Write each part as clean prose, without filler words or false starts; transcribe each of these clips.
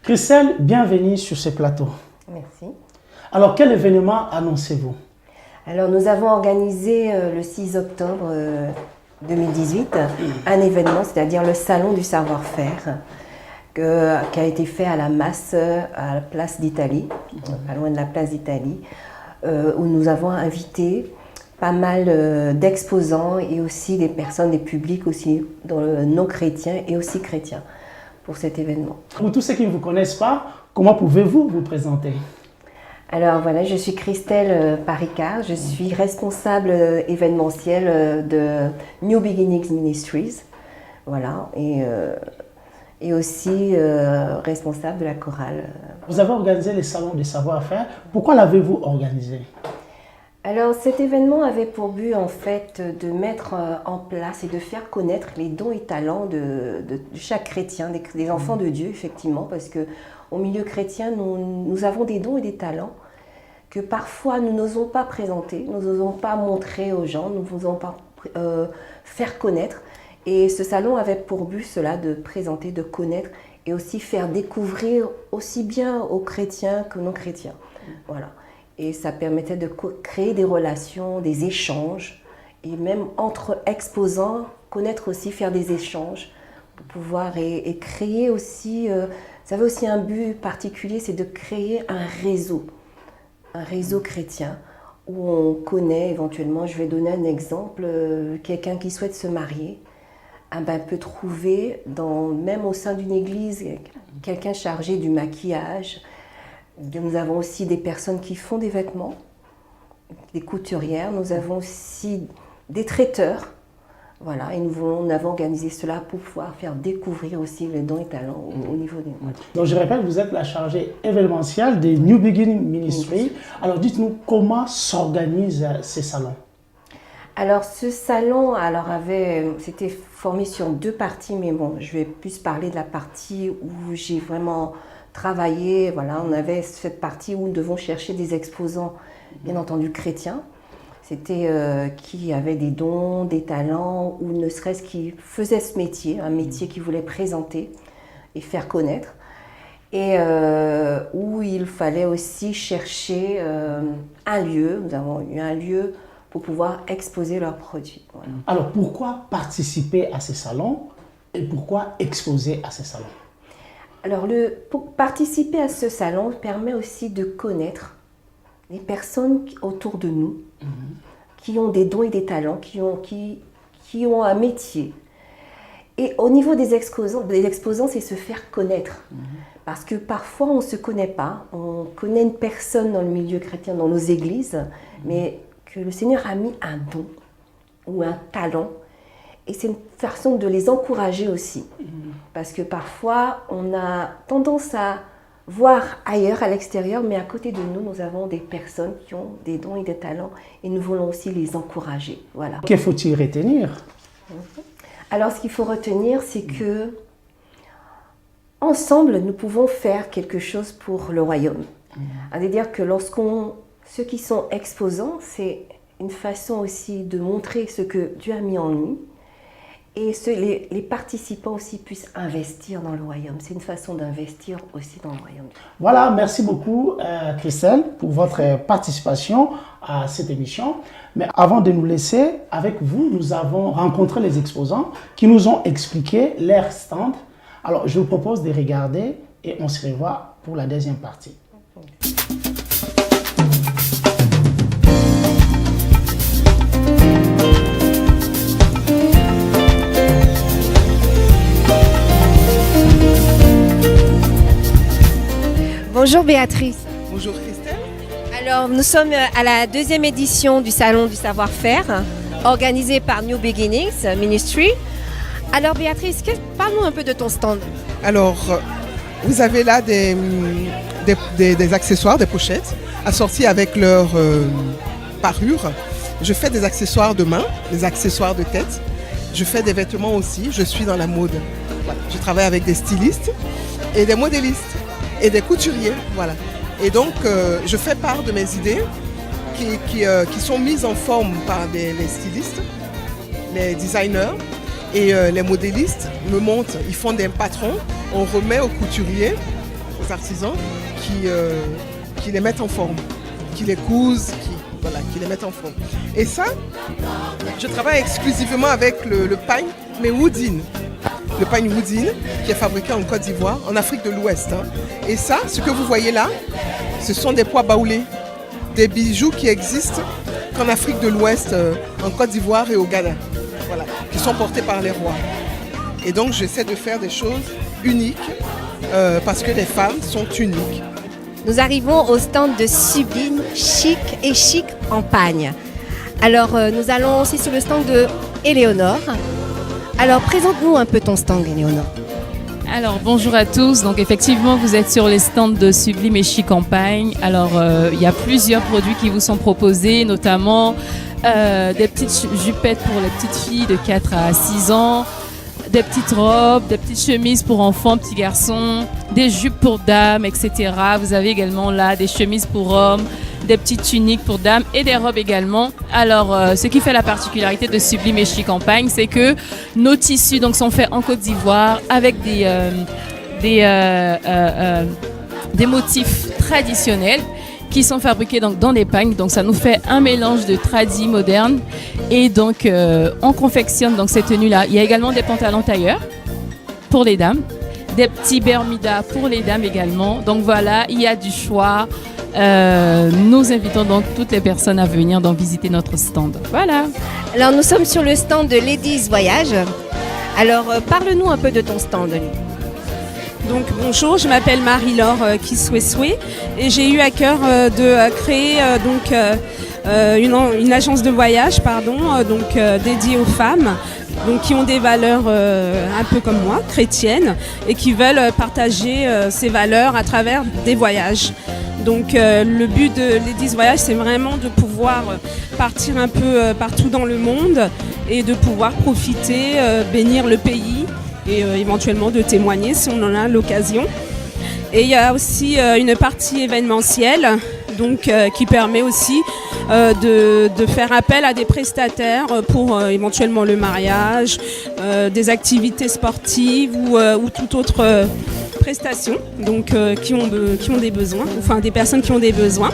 Christelle, bienvenue sur ce plateau. Merci. Alors, quel événement annoncez-vous? Alors, nous avons organisé le 6 octobre 2018 un événement, c'est-à-dire le Salon du savoir-faire, qui a été fait à la Masse, à la place d'Italie, pas loin de la place d'Italie, où nous avons invité pas mal d'exposants et aussi des personnes, des publics aussi non chrétiens et aussi chrétiens pour cet événement. Pour tous ceux qui ne vous connaissent pas, comment pouvez-vous vous présenter? Alors voilà, je suis Christelle Paricard, je suis responsable événementielle de New Beginnings Ministries, voilà, et aussi responsable de la chorale. Vous avez organisé les salons des savoir-faire, pourquoi l'avez-vous organisé? Alors cet événement avait pour but en fait de mettre en place et de faire connaître les dons et talents de chaque chrétien, des enfants de Dieu effectivement, parce que au milieu chrétien nous avons des dons et des talents que parfois nous n'osons pas présenter, nous n'osons pas montrer aux gens, nous n'osons pas faire connaître. Et ce salon avait pour but cela, de présenter, de connaître et aussi faire découvrir aussi bien aux chrétiens que non chrétiens. Voilà. Et ça permettait de créer des relations, des échanges, et même entre exposants, connaître aussi, faire des échanges, pour pouvoir et créer aussi, ça avait aussi un but particulier, c'est de créer un réseau chrétien, où on connaît éventuellement, je vais donner un exemple, quelqu'un qui souhaite se marier, peut trouver, même au sein d'une église, quelqu'un chargé du maquillage. Nous avons aussi des personnes qui font des vêtements, des couturières, nous avons aussi des traiteurs. Voilà, et nous avons organisé cela pour pouvoir faire découvrir aussi les dons et talents au niveau des... Donc je répète, vous êtes la chargée événementielle des New Beginning Ministry. Alors dites-nous comment s'organisent ces salons? Alors ce salon c'était formé sur 2 parties, mais bon, je vais plus parler de la partie où j'ai vraiment travaillé. Voilà, on avait cette partie où nous devons chercher des exposants, bien entendu chrétiens. C'était qui avaient des dons, des talents, ou ne serait-ce qui faisaient ce métier, un métier qu'ils voulaient présenter et faire connaître. Et où il fallait aussi chercher un lieu. Nous avons eu un lieu pour pouvoir exposer leurs produits. Voilà. Alors pourquoi participer à ces salons et pourquoi exposer à ces salons? Alors pour participer à ce salon permet aussi de connaître les personnes autour de nous qui ont des dons et des talents, qui ont un métier. Et au niveau des exposants, c'est se faire connaître. Parce que parfois on ne se connaît pas, on connaît une personne dans le milieu chrétien, dans nos églises, mais que le Seigneur a mis un don ou un talent. Et c'est une façon de les encourager aussi. Parce que parfois, on a tendance à voir ailleurs, à l'extérieur, mais à côté de nous, nous avons des personnes qui ont des dons et des talents et nous voulons aussi les encourager. Voilà. Que faut-il retenir? Alors, ce qu'il faut retenir, c'est que ensemble, nous pouvons faire quelque chose pour le royaume. C'est-à-dire que ceux qui sont exposants, c'est une façon aussi de montrer ce que Dieu a mis en nous. Et les participants aussi puissent investir dans le royaume. C'est une façon d'investir aussi dans le royaume. Voilà, merci beaucoup Christelle pour votre participation à cette émission. Mais avant de nous laisser, avec vous, nous avons rencontré les exposants qui nous ont expliqué leur stand. Alors, je vous propose de regarder et on se revoit pour la deuxième partie. Bonjour Béatrice. Bonjour Christelle. Alors nous sommes à la 2e édition du Salon du savoir-faire organisé par New Beginnings Ministry. Alors Béatrice, parle-nous un peu de ton stand. Alors, vous avez là des accessoires, des pochettes assorties avec leur parure. Je fais des accessoires de main, des accessoires de tête. Je fais des vêtements aussi, je suis dans la mode. Voilà. Je travaille avec des stylistes et des modélistes et des couturiers, voilà. Et donc, je fais part de mes idées qui sont mises en forme par les stylistes, les designers et les modélistes me montent, ils font des patrons, on remet aux couturiers des artisans qui les mettent en forme, qui les cousent, qui les mettent en forme. Et ça, je travaille exclusivement avec le pagne, mais Woodin. Le pagne Woodin, qui est fabriqué en Côte d'Ivoire, en Afrique de l'Ouest. Et ça, ce que vous voyez là, ce sont des pois baoulés, des bijoux qui existent qu'en Afrique de l'Ouest, en Côte d'Ivoire et au Ghana, voilà, qui sont portés par les rois. Et donc j'essaie de faire des choses uniques parce que les femmes sont uniques. Nous arrivons au stand de Sublime Chic et Chic en pagne. Alors, nous allons aussi sur le stand de Éléonore. Alors, présente-nous un peu ton stand, Éléonore. Alors, bonjour à tous. Donc, effectivement, vous êtes sur les stands de Sublime et Chic en pagne. Alors, il y a plusieurs produits qui vous sont proposés, notamment des petites jupettes pour les petites filles de 4 à 6 ans, des petites robes, des petites chemises pour enfants, petits garçons, des jupes pour dames, etc. Vous avez également là des chemises pour hommes, des petites tuniques pour dames et des robes également. Alors, ce qui fait la particularité de Sublime et Chic en pagne, c'est que nos tissus donc, sont faits en Côte d'Ivoire avec des motifs traditionnels qui sont fabriqués donc, dans des pagnes. Donc, ça nous fait un mélange de tradi moderne. Et donc, on confectionne donc, ces tenues-là. Il y a également des pantalons tailleurs pour les dames, des petits bermudas pour les dames également. Donc, voilà, il y a du choix. Nous invitons donc toutes les personnes à venir donc, visiter notre stand. Voilà. Alors, nous sommes sur le stand de Ladies Voyage. Alors, parle-nous un peu de ton stand, Lily. Donc bonjour, je m'appelle Marie-Laure Kisweswe et j'ai eu à cœur de créer une agence de voyage dédiée aux femmes donc, qui ont des valeurs un peu comme moi, chrétiennes, et qui veulent partager ces valeurs à travers des voyages. Donc le but de Ladies Voyage, c'est vraiment de pouvoir partir un peu partout dans le monde et de pouvoir profiter, bénir le pays et éventuellement de témoigner si on en a l'occasion. Et il y a aussi une partie événementielle donc, qui permet aussi de faire appel à des prestataires pour éventuellement le mariage, des activités sportives ou toute autre prestation donc, qui ont des besoins, enfin des personnes qui ont des besoins.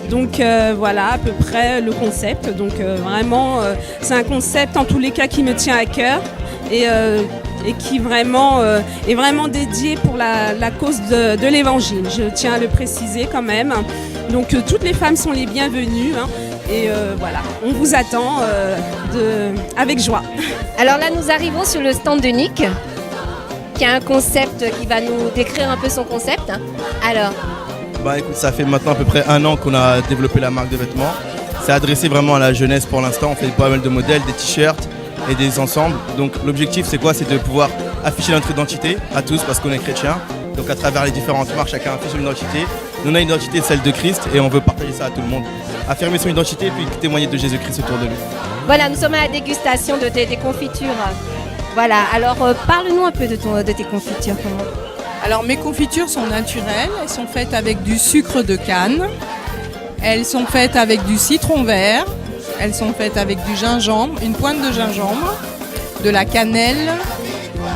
Donc voilà à peu près le concept. Donc vraiment, c'est un concept en tous les cas qui me tient à cœur et qui vraiment, est vraiment dédié pour la cause de l'évangile. Je tiens à le préciser quand même. Donc toutes les femmes sont les bienvenues et voilà, on vous attend avec joie. Alors là, nous arrivons sur le stand de Nick, qui a un concept qui va nous décrire un peu son concept. Alors, bah écoute, ça fait maintenant à peu près 1 an qu'on a développé la marque de vêtements. C'est adressé vraiment à la jeunesse pour l'instant. On fait pas mal de modèles, des t-shirts et des ensembles. Donc l'objectif c'est quoi? C'est de pouvoir afficher notre identité à tous parce qu'on est chrétiens. Donc à travers les différentes marques, chacun affiche une identité. Nous on a une identité, celle de Christ, et on veut partager ça à tout le monde. Affirmer son identité et puis témoigner de Jésus-Christ autour de lui. Voilà, nous sommes à la dégustation des confitures. Voilà, alors parle-nous un peu de tes confitures. Comment? Alors mes confitures sont naturelles, elles sont faites avec du sucre de canne, elles sont faites avec du citron vert, elles sont faites avec du gingembre, une pointe de gingembre, de la cannelle,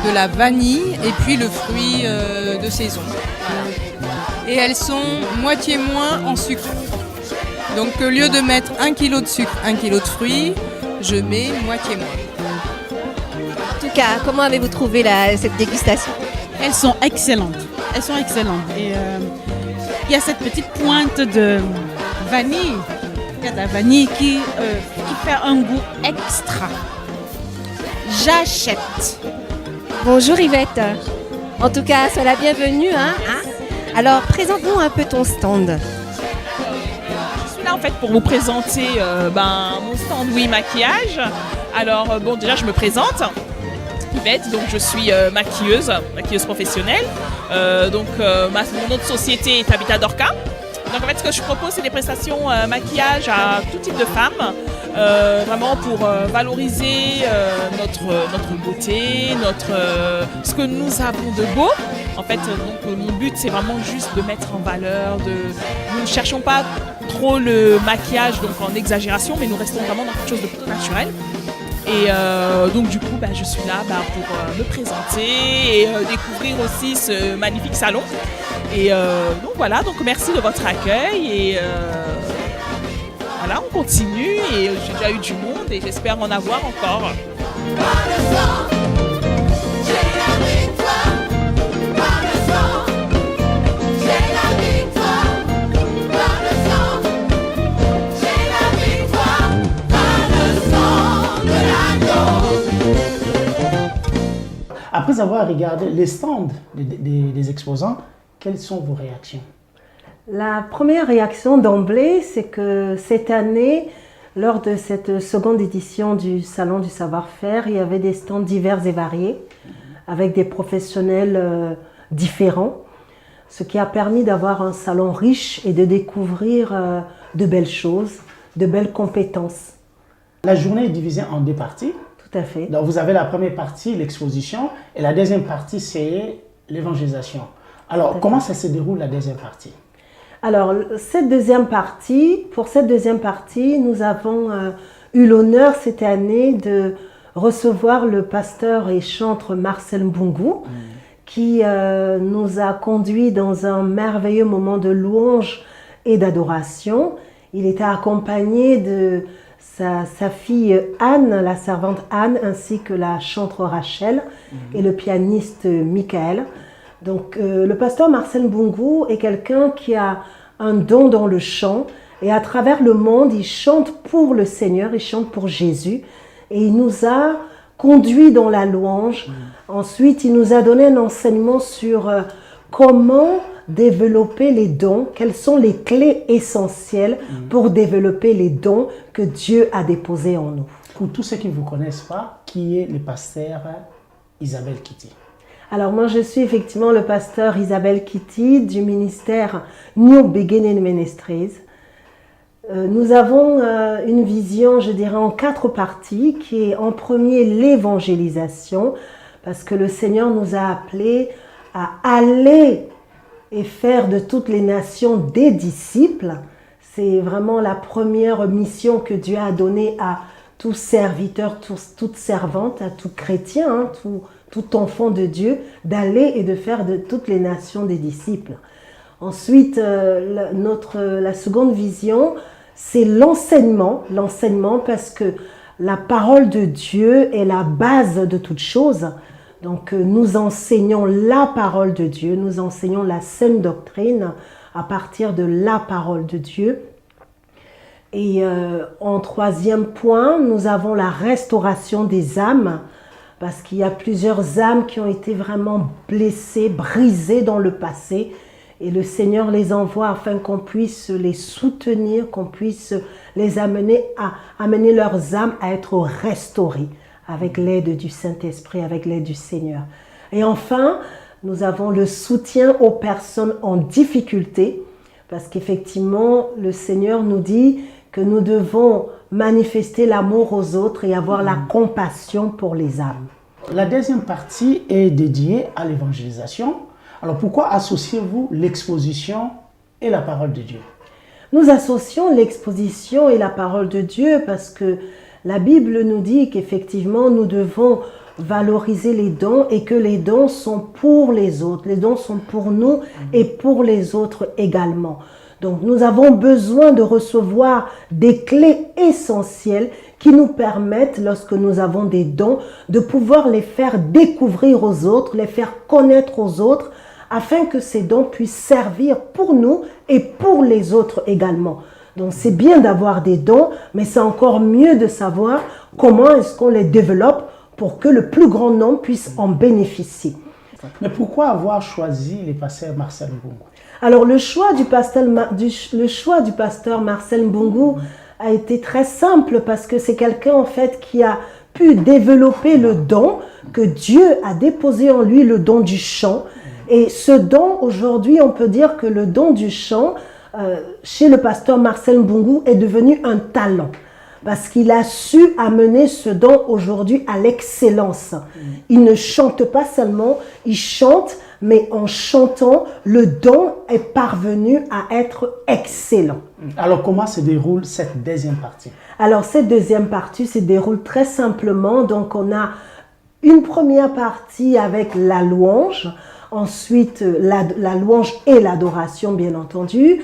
de la vanille et puis le fruit de saison. Voilà. Et elles sont moitié moins en sucre. Donc au lieu de mettre 1 kg de sucre, 1 kg de fruits, je mets moitié moins. En tout cas, comment avez-vous trouvé cette dégustation? Elles sont excellentes. Elles sont excellentes. Et il y a cette petite pointe de vanille. Il y a de la vanille qui fait un goût extra. J'achète. Bonjour Yvette. En tout cas, sois la bienvenue. Alors, présente-nous un peu ton stand. Je suis là en fait pour vous présenter mon stand Oui Maquillage. Alors déjà je me présente. Yvette, donc je suis maquilleuse professionnelle. Mon autre société est Habitat Dorca. Donc en fait ce que je propose c'est des prestations maquillage à tout type de femmes, vraiment pour valoriser notre beauté, ce que nous avons de beau. En fait donc, mon but c'est vraiment juste de mettre en valeur, nous ne cherchons pas trop le maquillage donc en exagération, mais nous restons vraiment dans quelque chose de plus naturel. Et donc du coup je suis là pour me présenter et découvrir aussi ce magnifique salon Et donc voilà, donc merci de votre accueil et voilà, on continue et j'ai déjà eu du monde et j'espère en avoir encore. Après avoir regardé les stands des exposants, quelles sont vos réactions? La première réaction d'emblée, c'est que cette année, lors de cette seconde édition du Salon du Savoir-Faire, il y avait des stands divers et variés, avec des professionnels différents, ce qui a permis d'avoir un salon riche et de découvrir de belles choses, de belles compétences. La journée est divisée en deux parties. Tout à fait. Donc vous avez la première partie, l'exposition, et la deuxième partie, c'est l'évangélisation. Alors, comment ça se déroule la deuxième partie? Alors, pour cette deuxième partie, nous avons eu l'honneur cette année de recevoir le pasteur et chantre Marcel Mbungu, qui nous a conduits dans un merveilleux moment de louange et d'adoration. Il était accompagné de sa fille Anne, la servante Anne, ainsi que la chantre Rachel et le pianiste Michael. Donc le pasteur Marcel Mbungu est quelqu'un qui a un don dans le chant et à travers le monde, il chante pour le Seigneur, il chante pour Jésus et il nous a conduits dans la louange. Ensuite, il nous a donné un enseignement sur comment développer les dons, quelles sont les clés essentielles pour développer les dons que Dieu a déposés en nous. Pour tous ceux qui ne vous connaissent pas, qui est le pasteur Isabelle Kitty? Alors moi je suis effectivement le pasteur Isabelle Kitty du ministère New Beginning Ministries. Nous avons une vision, je dirais, en 4 parties, qui est en premier l'évangélisation, parce que le Seigneur nous a appelés à aller et faire de toutes les nations des disciples. C'est vraiment la première mission que Dieu a donnée à tout serviteur, toute servante, à tout chrétien, tout enfant de Dieu, d'aller et de faire de toutes les nations des disciples. Ensuite, la seconde vision, c'est l'enseignement parce que la parole de Dieu est la base de toute chose. Donc nous enseignons la parole de Dieu, nous enseignons la saine doctrine à partir de la parole de Dieu. Et en troisième point, nous avons la restauration des âmes, parce qu'il y a plusieurs âmes qui ont été vraiment blessées, brisées dans le passé. Et le Seigneur les envoie afin qu'on puisse les soutenir, qu'on puisse les amener leurs âmes à être restaurées avec l'aide du Saint-Esprit, avec l'aide du Seigneur. Et enfin, nous avons le soutien aux personnes en difficulté, parce qu'effectivement, le Seigneur nous dit que nous devons manifester l'amour aux autres et avoir la compassion pour les âmes. La deuxième partie est dédiée à l'évangélisation. Alors pourquoi associez-vous l'exposition et la parole de Dieu? Nous associons l'exposition et la parole de Dieu parce que la Bible nous dit qu'effectivement nous devons valoriser les dons et que les dons sont pour les autres. Les dons sont pour nous et pour les autres également. Donc nous avons besoin de recevoir des clés essentielles qui nous permettent, lorsque nous avons des dons, de pouvoir les faire découvrir aux autres, les faire connaître aux autres, afin que ces dons puissent servir pour nous et pour les autres également. Donc c'est bien d'avoir des dons, mais c'est encore mieux de savoir comment est-ce qu'on les développe pour que le plus grand nombre puisse en bénéficier. Mais pourquoi avoir choisi le pasteur Marcel Mbungu? Alors le choix du pasteur Marcel Mbungu a été très simple parce que c'est quelqu'un en fait qui a pu développer le don, que Dieu a déposé en lui, le don du chant. Et ce don, aujourd'hui, on peut dire que le don du chant, chez le pasteur Marcel Mbungu, est devenu un talent. Parce qu'il a su amener ce don aujourd'hui à l'excellence. Il ne chante pas seulement, il chante, mais en chantant, le don est parvenu à être excellent. Alors comment se déroule cette deuxième partie? Alors cette deuxième partie se déroule très simplement. Donc on a une première partie avec la louange. ensuite la louange et l'adoration bien entendu,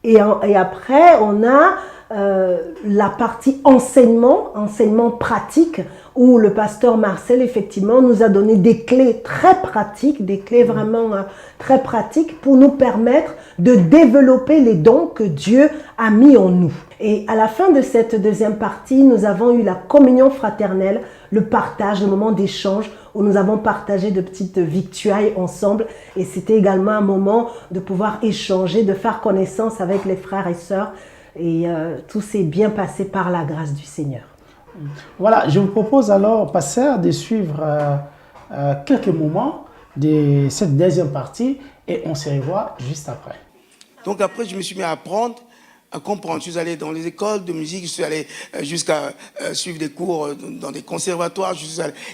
et après on a la partie enseignement pratique, où le pasteur Marcel effectivement nous a donné des clés très pratiques, des clés vraiment très pratiques pour nous permettre de développer les dons que Dieu a mis en nous. Et à la fin de cette deuxième partie, nous avons eu la communion fraternelle, le partage, le moment d'échange où nous avons partagé de petites victuailles ensemble, et c'était également un moment de pouvoir échanger, de faire connaissance avec les frères et sœurs, et tout s'est bien passé par la grâce du Seigneur. Voilà, je vous propose alors, pasteur, de suivre quelques moments de cette deuxième partie et on se revoit juste après. Donc après, je me suis mis à apprendre, à comprendre. Je suis allé dans les écoles de musique, je suis allé jusqu'à suivre des cours dans des conservatoires.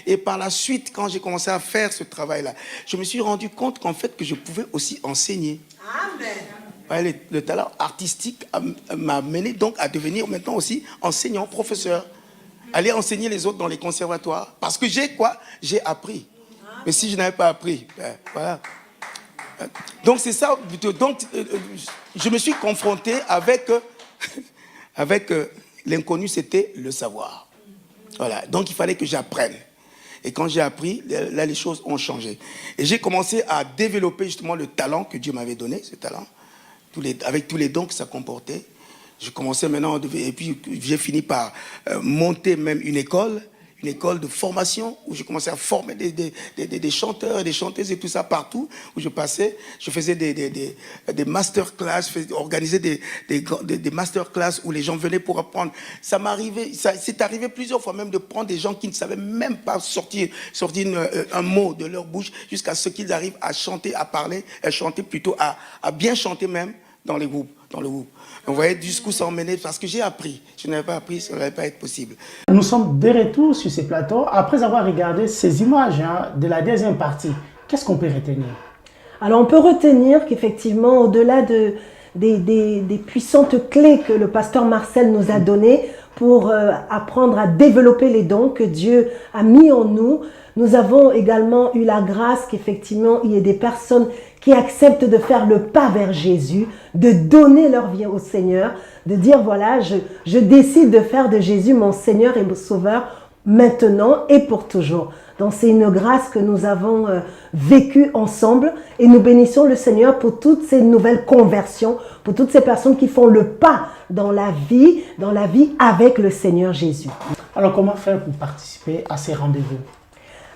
Et par la suite, quand j'ai commencé à faire ce travail-là, je me suis rendu compte qu'en fait, que je pouvais aussi enseigner. Amen. Le talent artistique m'a mené donc à devenir maintenant aussi enseignant, professeur. Aller enseigner les autres dans les conservatoires. Parce que j'ai quoi? J'ai appris. Mais si je n'avais pas appris, voilà. Donc c'est ça. Donc je me suis confronté avec l'inconnu, c'était le savoir. Voilà. Donc il fallait que j'apprenne. Et quand j'ai appris, là les choses ont changé. Et j'ai commencé à développer justement le talent que Dieu m'avait donné, ce talent, avec tous les dons que ça comportait. Je commençais maintenant, et puis j'ai fini par monter même une école de formation où je commençais à former des chanteurs et des chanteuses et tout ça partout où je passais. Je faisais des masterclass, organisais des masterclass où les gens venaient pour apprendre. C'est arrivé plusieurs fois même de prendre des gens qui ne savaient même pas sortir un mot de leur bouche jusqu'à ce qu'ils arrivent à chanter, à parler, à chanter plutôt, à bien chanter même dans le groupe. Vous voyez, jusqu'où ça emmenait, parce que j'ai appris. Je n'avais pas appris, ça n'allait pas être possible. Nous sommes de retour sur ces plateaux. Après avoir regardé ces images de la deuxième partie, qu'est-ce qu'on peut retenir? Alors on peut retenir qu'effectivement, au-delà des puissantes clés que le pasteur Marcel nous a données pour apprendre à développer les dons que Dieu a mis en nous, nous avons également eu la grâce qu'effectivement il y ait des personnes qui acceptent de faire le pas vers Jésus, de donner leur vie au Seigneur, de dire voilà, je décide de faire de Jésus mon Seigneur et mon Sauveur maintenant et pour toujours. Donc c'est une grâce que nous avons vécue ensemble et nous bénissons le Seigneur pour toutes ces nouvelles conversions, pour toutes ces personnes qui font le pas dans la vie avec le Seigneur Jésus. Alors comment faire pour participer à ces rendez-vous?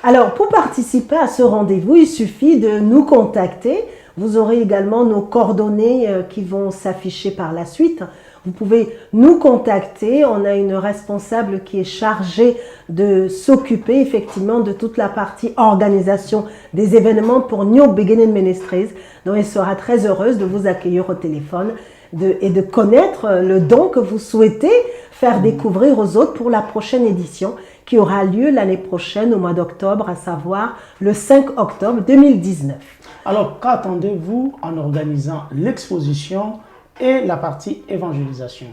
Alors, pour participer à ce rendez-vous, il suffit de nous contacter. Vous aurez également nos coordonnées qui vont s'afficher par la suite. Vous pouvez nous contacter. On a une responsable qui est chargée de s'occuper effectivement de toute la partie organisation des événements pour New Beginning Ministries. Donc, elle sera très heureuse de vous accueillir au téléphone et de connaître le don que vous souhaitez faire découvrir aux autres pour la prochaine édition qui aura lieu l'année prochaine au mois d'octobre, à savoir le 5 octobre 2019. Alors, qu'attendez-vous en organisant l'exposition et la partie évangélisation?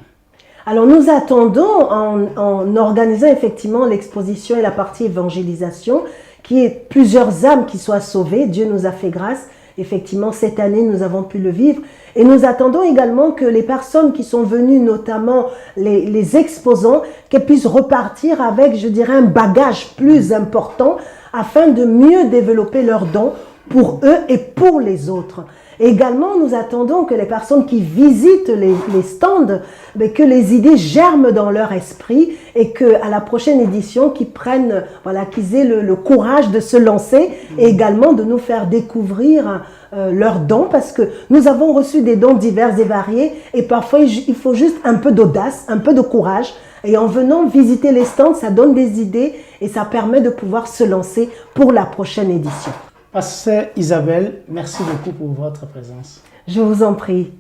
Alors, nous attendons en organisant effectivement l'exposition et la partie évangélisation, qu'il y ait plusieurs âmes qui soient sauvées. Dieu nous a fait grâce. Effectivement, cette année, nous avons pu le vivre. Et nous attendons également que les personnes qui sont venues, notamment les exposants, qu'elles puissent repartir avec, je dirais, un bagage plus important afin de mieux développer leurs dons pour eux et pour les autres. Et également, nous attendons que les personnes qui visitent les stands, que les idées germent dans leur esprit et qu'à la prochaine édition, qu'ils prennent, voilà, qu'ils aient le courage de se lancer et également de nous faire découvrir leurs dons, parce que nous avons reçu des dons divers et variés et parfois il faut juste un peu d'audace, un peu de courage. Et en venant visiter les stands, ça donne des idées et ça permet de pouvoir se lancer pour la prochaine édition. Pasteur Isabelle, merci beaucoup pour votre présence. Je vous en prie.